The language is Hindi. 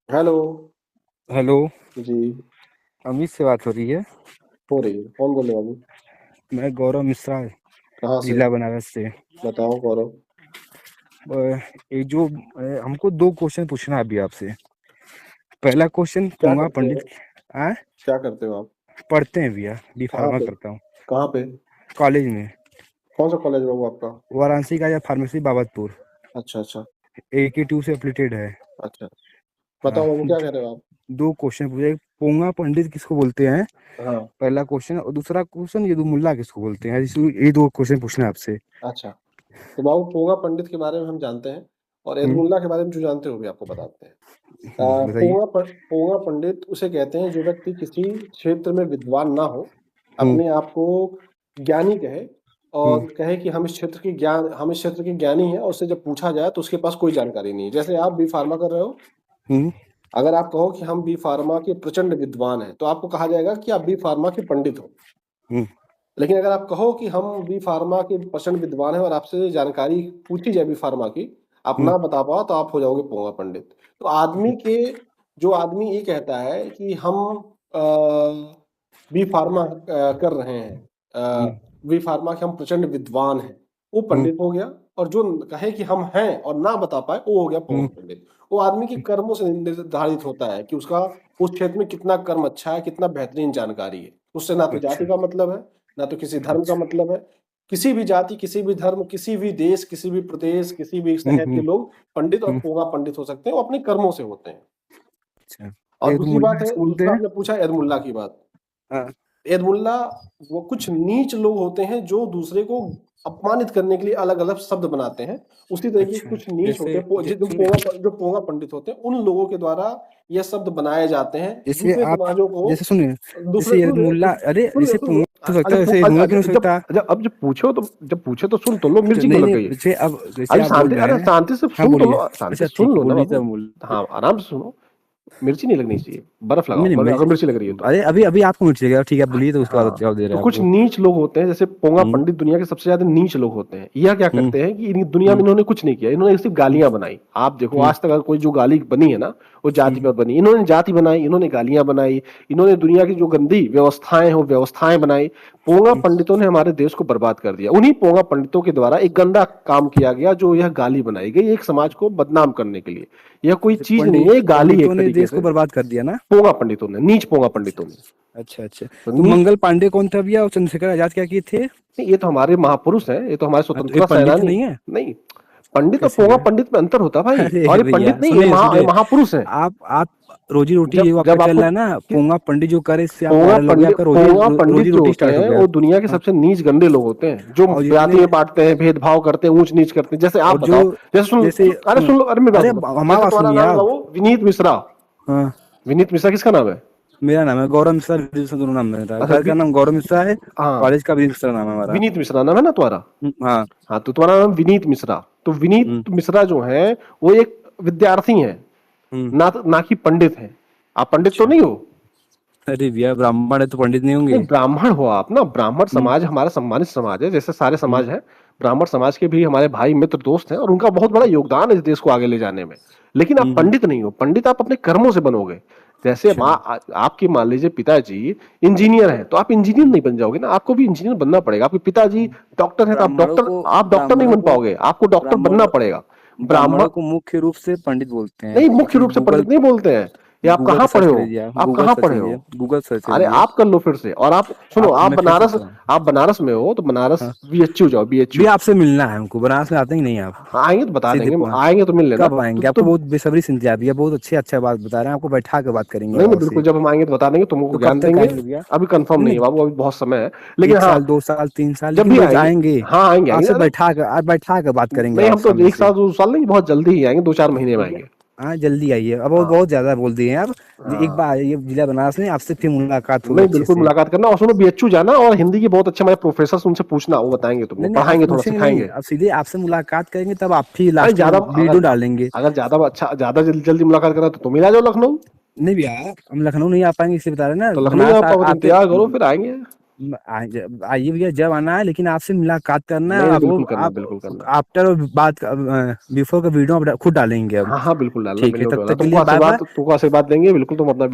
हेलो। हेलो। जी। अमित से बात हो रही है। हो रही है, कौन बोल रहे हो अभी? मैं गौरव मिश्रा, कहाँ से? जिला बनारस से। बताओ गौरव। ये जो हमको दो क्वेश्चन पूछना है अभी आपसे। पहला क्वेश्चन क्या पोंगा करते पंडित। हो? आ, क्या करते हो आप? पढ़ते हैं भैया, बी कहाँ फार्मा पे? करता हूँ कहाँ पे? कॉलेज में। कौन सा कॉलेज है वो आपका? वाराणसी का या फार्मेसी बाबतपुर। अच्छा अच्छा। AK2 से एफिलिएटेड है। अच्छा। हाँ। बताओ बाबू, क्या कह रहे हो आप? दो क्वेश्चन पूछे, पोंगा पंडित किसको बोलते हैं, हाँ। पहला क्वेश्चन। और दूसरा क्वेश्चन ये दो मुल्ला किसको बोलते हैं, ये दो क्वेश्चन पूछना है आपसे। अच्छा। तो बाबू, पोंगा पंडित के बारे में हम जानते हैं, और हम्म। एदमुल्ला के बारे में जो जानते हो भी आपको बताते हैं। बताइए। पोंगा पंडित उसे कहते हैं जो व्यक्ति किसी क्षेत्र में विद्वान ना हो, हम्म। अपने आप को ज्ञानी कहे, हम्म। और कहे कि हम इस क्षेत्र के ज्ञानी हैं, और उससे जब पूछा जाए तो उसके पास कोई जानकारी नहीं है। जैसे आप बी फार्मा कर रहे हो, हम्म। अगर आप कहो कि हम बी फार्मा के प्रचंड विद्वान हैं, तो आपको कहा जाएगा कि आप बी फार्मा के पंडित हो। हम्म। लेकिन अगर आप कहो कि हम बी फार्मा के प्रचंड विद्वान हैं, और आपसे जानकारी पूछी जाए बी फार्मा की, आप हम्म। ना बता पाओ, तो आप हो जाओगे पोंगा पंडित। तो आदमी के जो आदमी ये कहता है कि हम बी फार्मा कर रहे हैं, हम्म। बी फार्मा के हम प्रचंड विद्वान हैं, वो हम्म। पंडित हो गया। और जो कहे कि हम हैं और ना बता पाए, वो हो गया पोंगा हम्म। पंडित। वो आदमी के कर्मों से निर्धारित होता है कि उसका उस क्षेत्र में कितना कर्म अच्छा है, कितना बेहतरीन जानकारी है। उससे ना तो अच्छा। जाति का मतलब है, ना तो किसी धर्म का अच्छा। मतलब है। किसी भी जाति, किसी भी धर्म, किसी भी देश, किसी भी प्रदेश, किसी भी हम्म। शहर के हम्म। लोग पंडित और हम्म। पोंगा पंडित हो सकते हैं, वो अपने कर्मों से होते हैं। अच्छा। और ये तो दूसरी मुल्ला बात है, किसको बोलते दूसरा हैं? आपने पूछा एदमुल्ला की बात। हाँ। एदमुल्ला वो कुछ नीच लोग होते हैं जो दूसरे को अपमानित करने के लिए अलग अलग शब्द बनाते हैं। उसी तरीके के अच्छा। कुछ नीच होते जैसे हैं, सुनिए, जो पोंगा पंडित होते हैं, उन लोगों के द्वारा यह शब्द बनाए जाते हैं जैसे दूसरे आप, समाजों को। जैसे सुनिए, दूसरे जैसे ये सुन रहे मुल्ला, अरे सुन रहे जैसे सुन लो। पुंगा तो सकता है, जब वैसे मुल्ला क्यों नहीं हो जब सकता? जब अब जब पूछे तो सुन तो लो, अच्छा, मिर्ची क्यों नहीं लग नहीं, गई है? जैसे अभी आप शांति, बोल रहे अरे हैं। शांति से हाँ सुन तो बोलिए। लो, शांति अच्छा से सुन ठीक, लो ना बोलिए बाबू। तब बोल। हाँ, आराम से सुनो। मिर्ची नहीं लगनी चाहिए, बर्फ नहीं लगाओ, नहीं, अगर मिर्ची लग रही है तो। अरे अभी अभी आपको मिल जाएगा, ठीक है, आप बोलिए तो उसके बाद हाँ। जवाब दे रहे तो हैं कुछ आपको। नीच लोग होते हैं, जैसे पोंगा हम्म। पंडित दुनिया के सबसे ज्यादा नीच लोग होते हैं। यह क्या हम्म। करते हैं कि इन दुनिया में हम्म। इन्होंने कुछ नहीं किया, इन्होंने सिर्फ हम्म। गालियां बनाई। आप देखो, हम्म। आज तक अगर कोई जो गाली बनी है ना, वो जाति हम्म। पर बनी। इन्होंने जाति बनाई, इन्होंने गालियां बनाई, इन्होंने दुनिया की जो गंदी व्यवस्थाएं हैं वो व्यवस्थाएं बनाई। पोंगा हम्म। पंडितों ने हमारे देश को बर्बाद कर दिया। उन्हीं पोंगा पंडितों के द्वारा एक गंदा काम किया गया, जो यह गाली बनाई गई एक समाज को बदनाम करने के लिए। यह कोई जैसे चीज नहीं है, ये गाली है पंडितों एक ने तरीके देश को से। बर्बाद कर दिया ना। पोंगा पंडितों ने, नीच पोंगा अच्छा। पंडितों ने। अच्छा अच्छा। तो तो नीच। मंगल पांडे कौन था भैया, और चंद्रशेखर आजाद क्या किए थे? नहीं, ये तो हमारे महापुरुष हैं, ये तो हमारे हाँ, तो ये स्वतंत्रता पंडित सेनानी। नहीं है? नहीं, पंडित और कैसे पोंगा भैया? पंडित में अंतर होता है भाई, और अरे ये भैया पंडित नहीं, सुनिए ये सुनिए, महापुरुष हैं। आप रोजी रोटी जब ये आपका जब चल आपको रहा है ना, पोंगा पंडित जो करे इससे आप वायरल हो गए, आपका पोंगा पंडित रोजी जो रोटी होते स्टार्ट हो हैं, गया। वो दुनिया के हाँ। सबसे नीच गंदे लोग होते हैं, जो और जाति जितने, में बांटते हैं, भेदभाव करते हैं, ऊंच नीच करते हैं। जैसे आप और जो, बताओ, जैसे जैसे अरे सुनो, सुन लो, अरे मेरी बात अरे सुनो। हमारा जैसे बात तुम्हारा सुनिए नाम है आप। बाबू विनीत मिश्रा। हाँ। विनीत मिश्रा किसका नाम है? मेरा नाम है गौरव मिश्रा, विजय मिश्रा दोनों नाम मेरा है। अच्छा, घर का नाम गौरव मिश्रा है, हाँ, कॉलेज का विजय मिश्रा नाम है हमारा। विनीत मिश्रा नाम है ना तुम्हारा? हाँ। हाँ, तो तुम्हारा नाम विनीत मिश्रा। तो हम्म। विनीत मिश्रा जो है, वो एक विद्यार्थी है, हम्म। ना कि पंडित है। आप पंडित तो अच्छा। नहीं हो? अरे भैया ब्राह्मण है तो पंडित नहीं नहीं, होंगे? ब्राह्मण हो आप ना। ब्राह्मण हम्म। समाज हमारा सम्मानित समाज है, जैसे सारे हम्म। समाज है। ब्राह्मण समाज के भी हमारे भाई मित्र दोस्त हैं, और उनका बहुत बड़ा योगदान है इस देश को आगे ले जाने में। लेकिन आप हम्म। पंडित नहीं हो। पंडित आप अपने कर्मों से बनोगे। जैसे अच्छा। आपके मान लीजिए पिताजी इंजीनियर हैं, तो आप इंजीनियर नहीं बन जाओगे ना, आपको भी इंजीनियर बनना पड़ेगा। आपके पिताजी डॉक्टर हैं, तो आप डॉक्टर नहीं ब्राह्मणों बन को पाओगे, आपको डॉक्टर बनना ब्राह्मणों पड़ेगा। ब्राह्मण ब्राह्मणों को मुख्य रूप से पंडित बोलते हैं, नहीं, मुख्य क्योंकि रूप से गूगल, पंडित नहीं बोलते हैं। ये आप गूगल कहाँ पे पढ़े सर्च हो? करिए, आप आप गूगल कहाँ सर्च पढ़े हो? कीजिए, गूगल सर्च अरे करिए। आप कर लो फिर से। और आप सुनो, आप, आप मैं फिर से बनारस, बताऊं? आप बनारस में हो तो बनारस हाँ। बीएचयू जाओ, भी बीएचयू। आपसे मिलना है हमको, बनारस में आते ही नहीं आप। हाँ, आएंगे तो बता सीधे देंगे, पहुंच। आएंगे तो मिल लेना। कब तो, आएंगे? तो आपको बहुत बेसब्री से इंतजार दिया, बहुत अच्छे अच्छा बात बता रहे हैं, आपको बैठा के बात करेंगे नहीं नहीं, आराम बिल्कुल, से। जब हम आएंगे तो बता देंगे, तुमको तो कब ज्ञान तक देंगे। आएंगे भैया? अभी कंफर्म नहीं नहीं है नहीं, बाबू, अभी बहुत समय है। लेकिन एक हाँ, साल, 2 साल, 3 साल, जब लेकिन भी रोज आएंगे। आएंगे। हाँ, आएंगे आएंगे, आपसे अरे बैठा कर बात करेंगे नहीं, आप हम तो सामने एक से। साल 2 साल नहीं, बहुत जल्दी ही आएंगे, 2-4 महीने में भैया, आएंगे। हाँ जल्दी आइए, अब बहुत हाँ बहुत ज्यादा बोल दिए हैं आप। एक हाँ। बार आइए जिला बनारस में, आपसे फिर मुलाकात होगी नहीं, अच्छे बिल्कुल से। मुलाकात करना। और सुनो, बीएचयू जाना, और हिंदी के बहुत अच्छे हमारे प्रोफेसर, उनसे पूछना, वो बताएंगे तुमको, नहीं नहीं, आप पढ़ाएंगे, थोड़ा पूछेंगे नहीं, सिखाएंगे। आप सीधे आपसे मुलाकात करेंगे, तब आप फिर अरे लास्ट में ज्यादा, वीडियो डालेंगे। अगर ज्यादा अच्छा, ज्यादा जल्दी जल्दी मुलाकात करना तो तुम ही आ जाओ लखनऊ। नहीं भैया, हम लखनऊ नहीं आ पाएंगे, इसे बता रहे हैं तो ना, लखनऊ बनारस आप आते। इंतजार करो, फिर आएंगे। आइए भैया, जब आना है, लेकिन आपसे मुलाकात करना है। नहीं, नहीं, आप वो बिल्कुल करना, आप बिल्कुल करना। आफ्टर बात बिफोर का वीडियो आप खुद डालेंगे अब। हाँ, हाँ, बिल्कुल डालना, ठीक है, मिलने तब को ना तक के लिए बाय बाय। तुमको आशीर्वाद देंगे, बिल्कुल तुम अपना